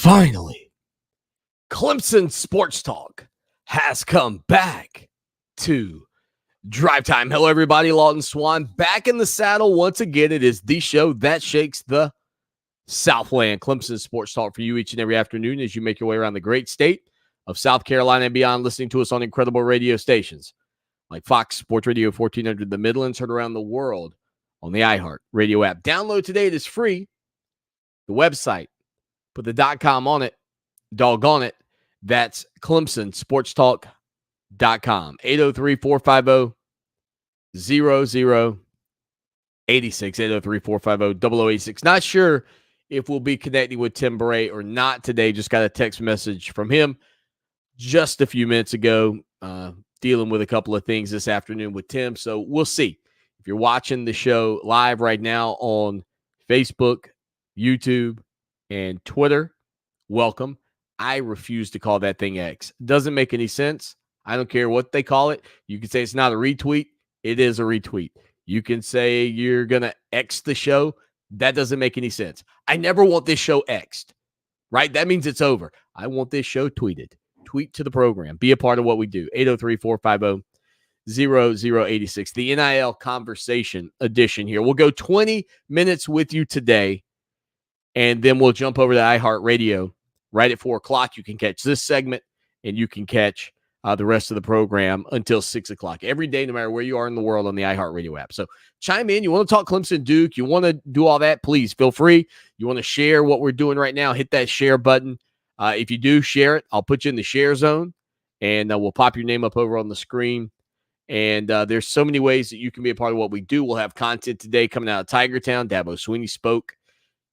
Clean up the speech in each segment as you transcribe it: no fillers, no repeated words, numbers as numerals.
Finally, Clemson Sports Talk has come back to Drive Time. Hello, everybody. Lawton Swan back in the saddle once again. It is the show that shakes the Southland. Clemson Sports Talk for you each and every afternoon as you make your way around the great state of South Carolina and beyond, listening to us on incredible radio stations like Fox Sports Radio 1400 the Midlands, heard around the world on the iHeart Radio app. Download today. It is free. The website, put the .com on it. Doggone it. That's ClemsonSportsTalk.com. 803-450-0086. 803-450-0086. Not sure if we'll be connecting with Tim Bray or not today. Just got a text message from him just a few minutes ago, dealing with a couple of things this afternoon with Tim. So we'll see. If you're watching the show live right now on Facebook, YouTube, and Twitter, welcome. I refuse to call that thing X. Doesn't make any sense. I don't care what they call it. You can say it's not a retweet. It is a retweet. You can say you're going to X the show. That doesn't make any sense. I never want this show X'd, right? That means it's over. I want this show tweeted. Tweet to the program. Be a part of what we do. 803-450-0086. The NIL Conversation edition here. We'll go 20 minutes with you today, and then we'll jump over to iHeartRadio. Right at 4 o'clock, you can catch this segment, and you can catch the rest of the program until 6 o'clock. Every day, no matter where you are in the world, on the iHeartRadio app. So chime in. You want to talk Clemson Duke, you want to do all that, please feel free. You want to share what we're doing right now, hit that share button. If you do share it, I'll put you in the share zone, and we'll pop your name up over on the screen. And there's so many ways that you can be a part of what we do. We'll have content today coming out of Tigertown. Dabo Swinney spoke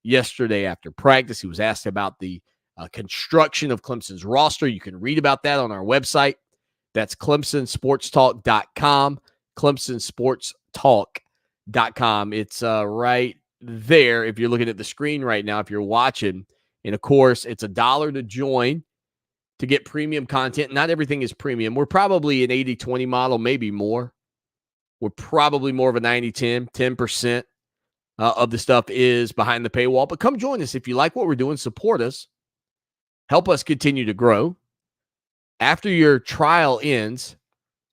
yesterday after practice. He was asked about the construction of Clemson's roster. You can read about that on our website. That's ClemsonSportsTalk.com. ClemsonSportsTalk.com. It's right there if you're looking at the screen right now, if you're watching. And, of course, it's $1 to join to get premium content. Not everything is premium. We're probably an 80-20 model, maybe more. We're probably more of a 90-10, 10% of the stuff is behind the paywall. But come join us. If you like what we're doing, support us. Help us continue to grow. After your trial ends,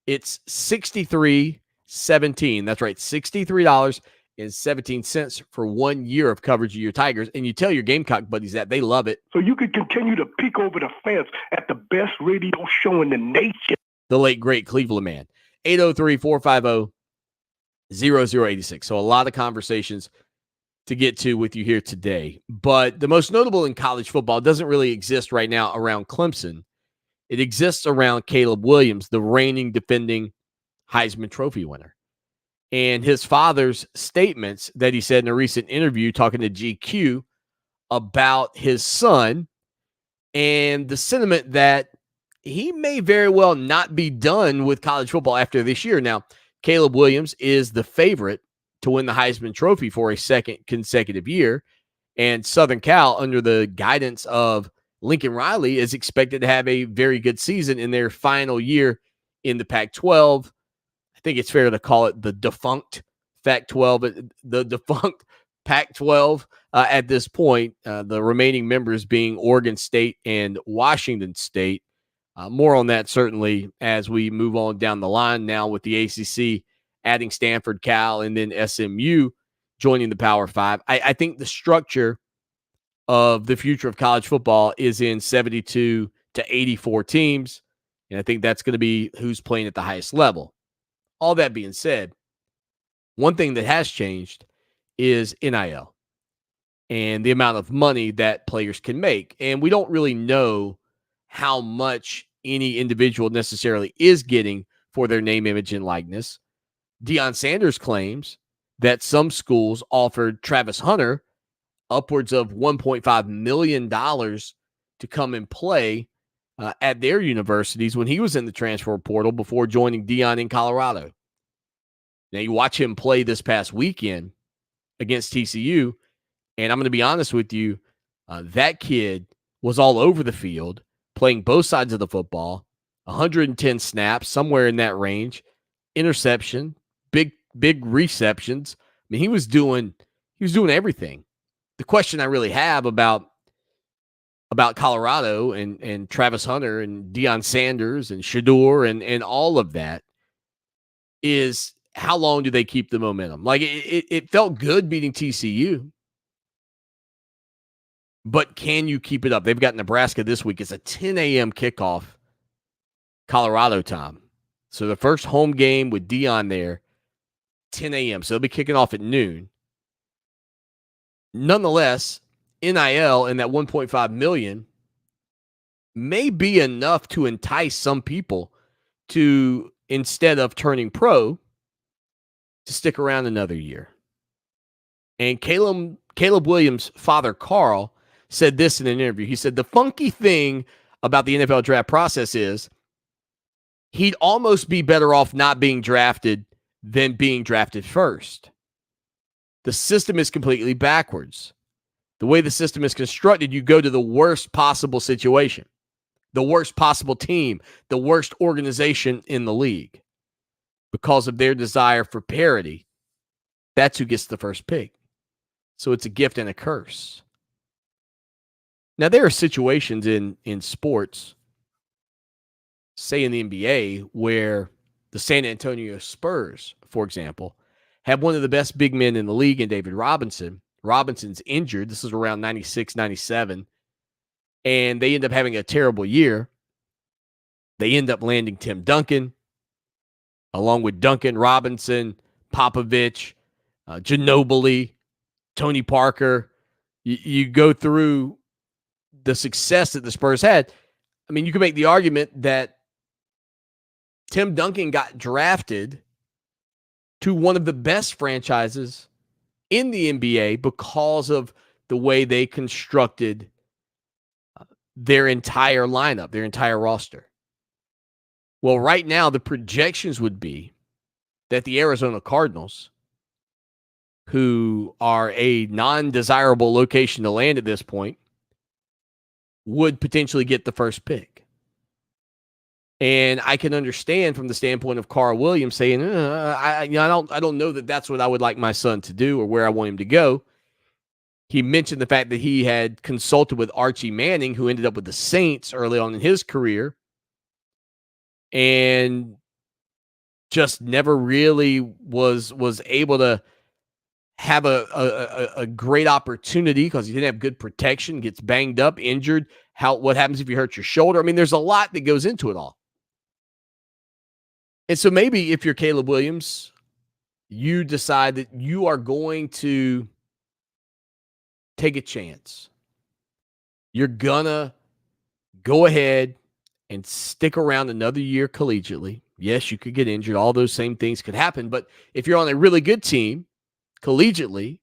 it's $63.17. That's right, $63.17 for 1 year of coverage of your Tigers. And you tell your Gamecock buddies that. They love it. So you can continue to peek over the fence at the best radio show in the nation. The late, great Cleveland man. 803-450-0086. So a lot of conversations to get to with you here today. But the most notable in college football doesn't really exist right now around Clemson. It exists around Caleb Williams, the reigning, defending Heisman Trophy winner. And his father's statements that he said in a recent interview talking to GQ about his son and the sentiment that he may very well not be done with college football after this year. Now, Caleb Williams is the favorite to win the Heisman Trophy for a second consecutive year. And Southern Cal, under the guidance of Lincoln Riley, is expected to have a very good season in their final year in the Pac-12. I think it's fair to call it the defunct Pac-12, the defunct Pac-12 at this point, the remaining members being Oregon State and Washington State. More on that certainly as we move on down the line now with the ACC adding Stanford, Cal, and then SMU joining the Power Five. I think the structure of the future of college football is in 72 to 84 teams, and I think that's going to be who's playing at the highest level. All that being said, one thing that has changed is NIL and the amount of money that players can make. And we don't really know how much any individual necessarily is getting for their name, image, and likeness. Deion Sanders claims that some schools offered Travis Hunter upwards of $1.5 million to come and play at their universities when he was in the transfer portal before joining Deion in Colorado. Now, you watch him play this past weekend against TCU, and I'm going to be honest with you, that kid was all over the field, playing both sides of the football, 110 snaps, somewhere in that range, interception, big receptions. I mean, he was doing everything. The question I really have about about Colorado and Travis Hunter and Deion Sanders and Shador and all of that is how long do they keep the momentum? Like it felt good beating TCU, but can you keep it up? They've got Nebraska this week. It's a 10 a.m. kickoff, Colorado time. So the first home game with Deion there, 10 a.m. So they'll be kicking off at noon. Nonetheless, NIL and that 1.5 million may be enough to entice some people to, instead of turning pro, to stick around another year. And Caleb Williams' father, Carl, said this in an interview. He said, the funky thing about the NFL draft process is he'd almost be better off not being drafted than being drafted first. The system is completely backwards. The way the system is constructed, you go to the worst possible situation, the worst possible team, the worst organization in the league because of their desire for parity. That's who gets the first pick. So it's a gift and a curse. Now, there are situations in sports, say in the NBA, where the San Antonio Spurs, for example, have one of the best big men in the league in David Robinson. Robinson's injured. This is around 96, 97. And they end up having a terrible year. They end up landing Tim Duncan, along with Duncan, Robinson, Popovich, Ginobili, Tony Parker. You go through the success that the Spurs had. I mean, you can make the argument that Tim Duncan got drafted to one of the best franchises in the NBA because of the way they constructed their entire lineup, their entire roster. Well, right now, the projections would be that the Arizona Cardinals, who are a non-desirable location to land at this point, would potentially get the first pick. And I can understand from the standpoint of Carl Williams saying, I don't know that that's what I would like my son to do or where I want him to go. He mentioned the fact that he had consulted with Archie Manning, who ended up with the Saints early on in his career, and just never really was able to have a great opportunity because he didn't have good protection, gets banged up, injured. What happens if you hurt your shoulder? I mean, there's a lot that goes into it all. And so maybe if you're Caleb Williams, you decide that you are going to take a chance. You're going to go ahead and stick around another year collegiately. Yes, you could get injured. All those same things could happen. But if you're on a really good team collegiately,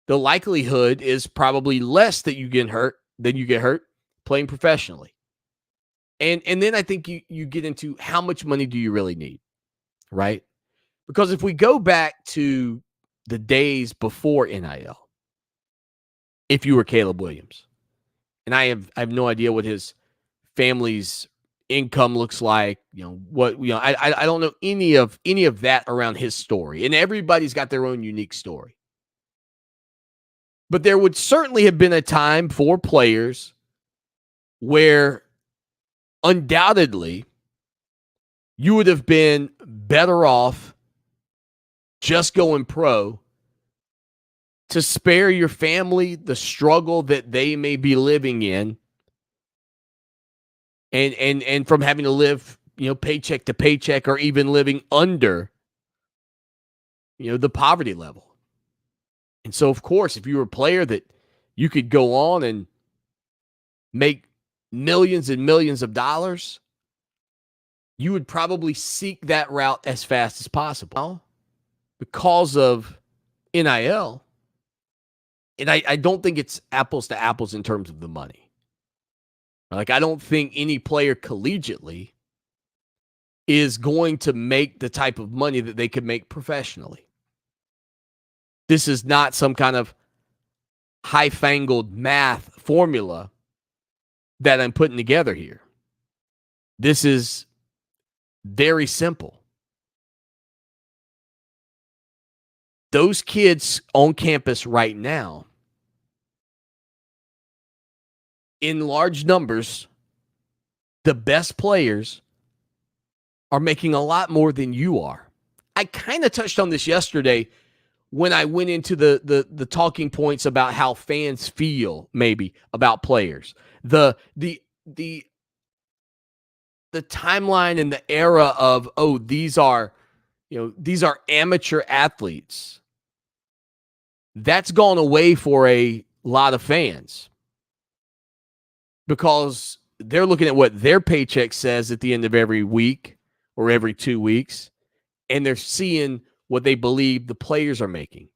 the likelihood is probably less that you get hurt than you get hurt playing professionally. And then I think you get into how much money do you really need, right? Because if we go back to the days before NIL, if you were Caleb Williams, and I have no idea what his family's income looks like, I don't know any of that around his story, and everybody's got their own unique story. But there would certainly have been a time for players where undoubtedly you would have been better off just going pro to spare your family the struggle that they may be living in and from having to live, paycheck to paycheck or even living under, the poverty level. And so, of course, if you were a player that you could go on and make millions and millions of dollars, you would probably seek that route as fast as possible. Because of NIL, and I don't think it's apples to apples in terms of the money. Like, I don't think any player collegiately is going to make the type of money that they could make professionally. This is not some kind of high-fangled math formula that I'm putting together here. This is very simple. Those kids on campus right now in large numbers, the best players are making a lot more than you are. I kind of touched on this yesterday when I went into the talking points about how fans feel maybe about players. The timeline and the era of, oh, these are amateur athletes. That's gone away for a lot of fans because they're looking at what their paycheck says at the end of every week or every 2 weeks, and they're seeing what they believe the players are making.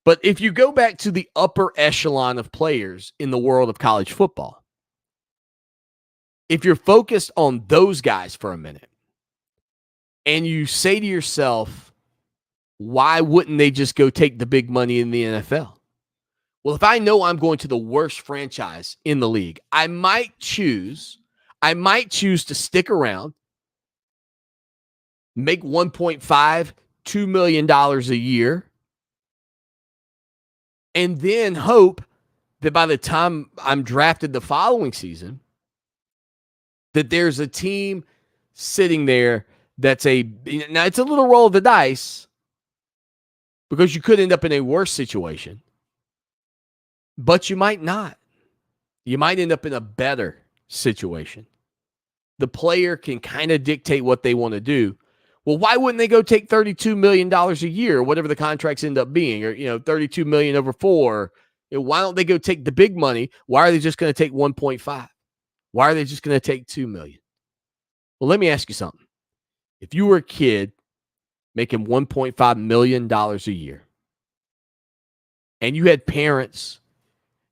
But if you go back to the upper echelon of players in the world of college football, if you're focused on those guys for a minute and you say to yourself, why wouldn't they just go take the big money in the NFL? Well, if I know I'm going to the worst franchise in the league, I might choose to stick around, make $1.5, $2 million a year, and then hope that by the time I'm drafted the following season, that there's a team sitting there now it's a little roll of the dice because you could end up in a worse situation, but you might not. You might end up in a better situation. The player can kind of dictate what they want to do. Well, why wouldn't they go take $32 million a year, whatever the contracts end up being, or $32 million over 4? Why don't they go take the big money? Why are they just going to take 1.5? Why are they just going to take $2 million? Well, let me ask you something. If you were a kid making $1.5 million a year, and you had parents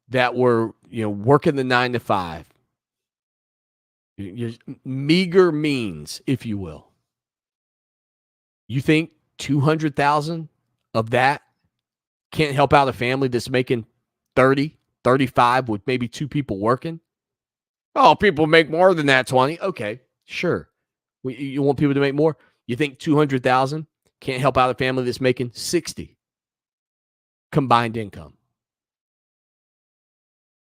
that were, working the 9 to 5, your meager means, if you will, you think 200,000 of that can't help out a family that's making 30, 35 with maybe 2 people working? Oh, people make more than that, 20. Okay, sure. You want people to make more? You think 200,000 can't help out a family that's making 60 combined income?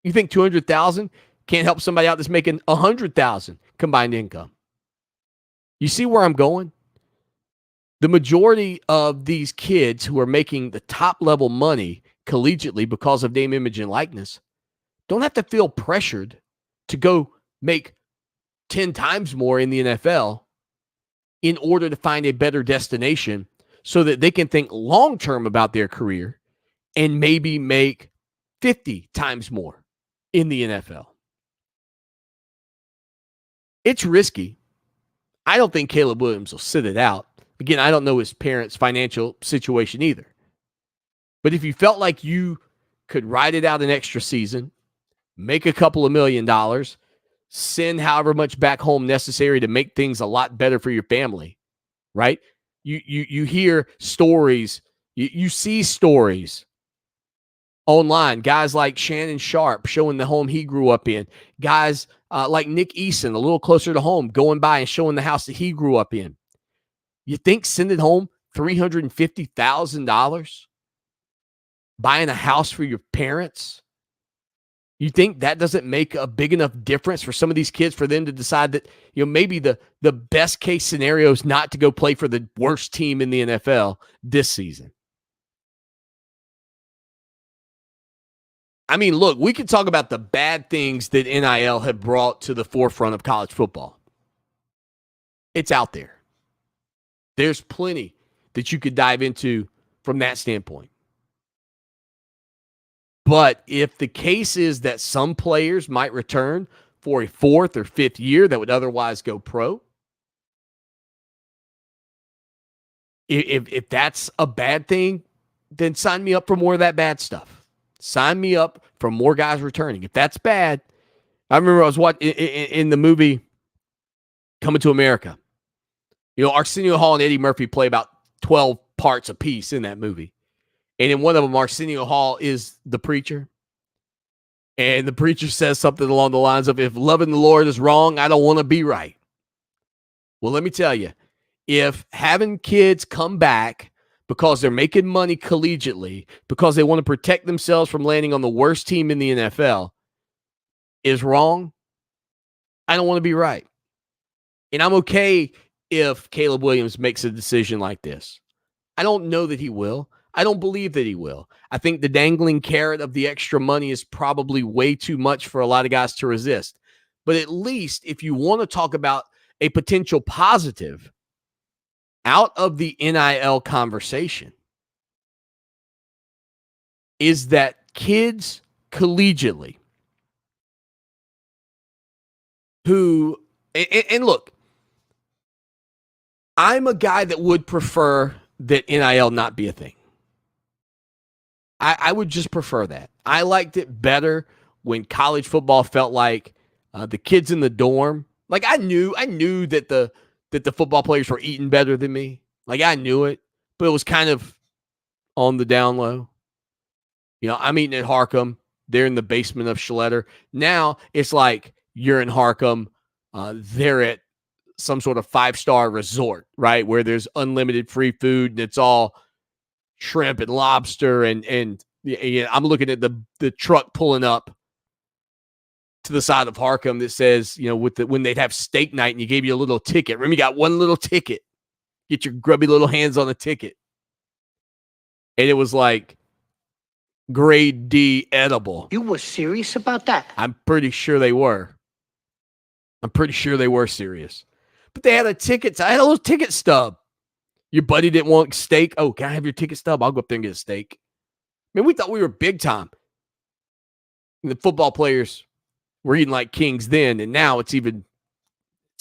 You think 200,000 can't help somebody out that's making 100,000 combined income? You see where I'm going? The majority of these kids who are making the top level money collegiately because of name, image, and likeness don't have to feel pressured to go make 10 times more in the NFL in order to find a better destination so that they can think long-term about their career and maybe make 50 times more in the NFL. It's risky. I don't think Caleb Williams will sit it out. Again, I don't know his parents' financial situation either. But if you felt like you could ride it out an extra season, make a couple of $1 million, send however much back home necessary to make things a lot better for your family, right? You hear stories, you see stories online, guys like Shannon Sharp showing the home he grew up in, guys like Nick Eason, a little closer to home, going by and showing the house that he grew up in. You think sending home $350,000, buying a house for your parents, you think that doesn't make a big enough difference for some of these kids for them to decide that, maybe the best case scenario is not to go play for the worst team in the NFL this season? I mean, look, we could talk about the bad things that NIL have brought to the forefront of college football. It's out there. There's plenty that you could dive into from that standpoint. But if the case is that some players might return for a 4th or 5th year that would otherwise go pro, if that's a bad thing, then sign me up for more of that bad stuff. Sign me up for more guys returning. If that's bad, I remember I was watching in the movie Coming to America. Arsenio Hall and Eddie Murphy play about 12 parts apiece in that movie. And in one of them, Arsenio Hall is the preacher. And the preacher says something along the lines of, if loving the Lord is wrong, I don't want to be right. Well, let me tell you, if having kids come back because they're making money collegiately, because they want to protect themselves from landing on the worst team in the NFL, is wrong, I don't want to be right. And I'm okay if Caleb Williams makes a decision like this. I don't know that he will. I don't believe that he will. I think the dangling carrot of the extra money is probably way too much for a lot of guys to resist. But at least if you want to talk about a potential positive out of the NIL conversation, is that kids collegiately who, and look, I'm a guy that would prefer that NIL not be a thing. I would just prefer that. I liked it better when college football felt like the kids in the dorm. Like I knew that the football players were eating better than me. Like I knew it, but it was kind of on the down low. You know, I'm eating at Harcum. They're in the basement of Schletter. Now it's like you're in Harcum. They're at some sort of 5-star resort, right? Where there's unlimited free food and it's all shrimp and lobster. And I'm looking at the truck pulling up to the side of Harcum that says, you know, when they'd have steak night and you gave you a little ticket. Remember, you got one little ticket. Get your grubby little hands on the ticket. And it was like grade D edible. You were serious about that? I'm pretty sure they were. I'm pretty sure they were serious. But they had a ticket. I had a little ticket stub. Your buddy didn't want steak. Oh, can I have your ticket stub? I'll go up there and get a steak. I mean, we thought we were big time. And the football players were eating like kings then, and now it's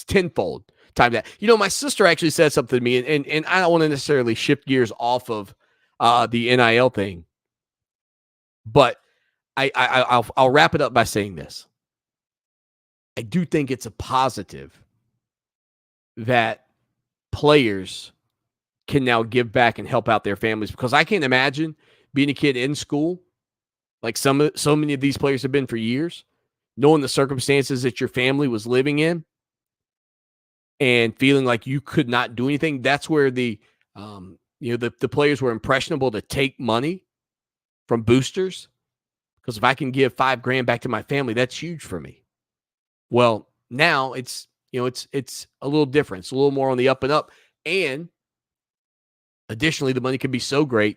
tenfold time that. You know, my sister actually said something to me, and I don't want to necessarily shift gears off of the NIL thing, but I'll wrap it up by saying this. I do think it's a positive that players can now give back and help out their families, because I can't imagine being a kid in school like so many of these players have been for years, knowing the circumstances that your family was living in and feeling like you could not do anything. That's where the players were impressionable to take money from boosters, because if I can give $5,000 back to my family, that's huge for me. Well, now it's a little different. It's a little more on the up and up. And additionally, the money can be so great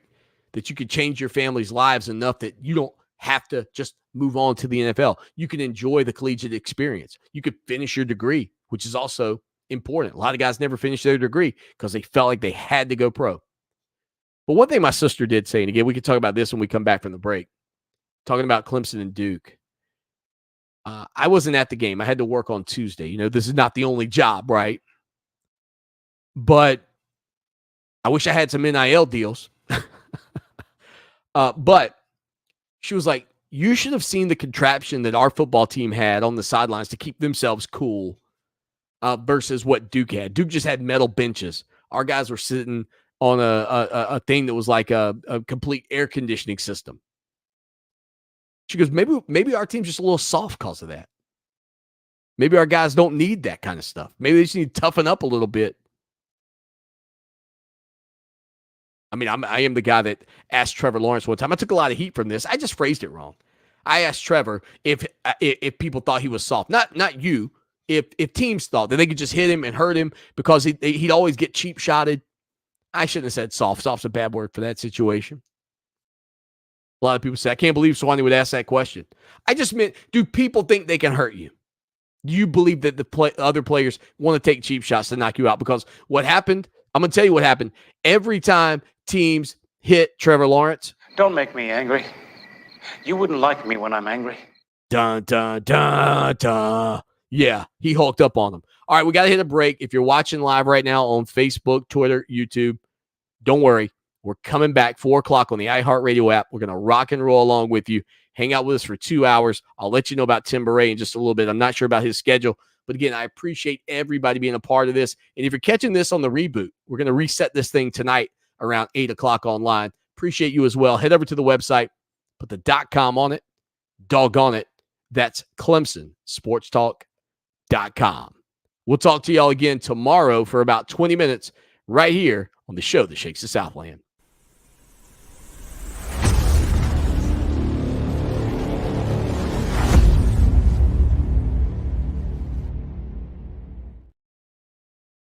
that you could change your family's lives enough that you don't have to just move on to the NFL. You can enjoy the collegiate experience. You could finish your degree, which is also important. A lot of guys never finish their degree because they felt like they had to go pro. But one thing my sister did say, and again, we could talk about this when we come back from the break, talking about Clemson and Duke. I wasn't at the game. I had to work on Tuesday. You know, this is not the only job, right? But I wish I had some NIL deals. But she was like, you should have seen the contraption that our football team had on the sidelines to keep themselves cool versus what Duke had. Duke just had metal benches. Our guys were sitting on a thing that was like a complete air conditioning system. She goes, maybe our team's just a little soft because of that. Maybe our guys don't need that kind of stuff. Maybe they just need to toughen up a little bit. I mean, I am the guy that asked Trevor Lawrence one time. I took a lot of heat from this. I just phrased it wrong. I asked Trevor if people thought he was soft. Not you. If teams thought that they could just hit him and hurt him because he'd always get cheap shotted. I shouldn't have said soft. Soft's a bad word for that situation. A lot of people say, I can't believe Swanee would ask that question. I just meant, do people think they can hurt you? Do you believe that the other players want to take cheap shots to knock you out? Because what happened, I'm going to tell you what happened. Every time teams hit Trevor Lawrence. Don't make me angry. You wouldn't like me when I'm angry. Dun, dun, dun, dun. Yeah, he hulked up on them. All right, we got to hit a break. If you're watching live right now on Facebook, Twitter, YouTube, don't worry. We're coming back 4 o'clock on the iHeartRadio app. We're going to rock and roll along with you. Hang out with us for 2 hours. I'll let you know about Tim Beret in just a little bit. I'm not sure about his schedule. But again, I appreciate everybody being a part of this. And if you're catching this on the reboot, we're going to reset this thing tonight around 8 o'clock online. Appreciate you as well. Head over to the website. Put the .com on it. Doggone it. That's ClemsonSportsTalk.com. We'll talk to y'all again tomorrow for about 20 minutes right here on the show that shakes the Southland.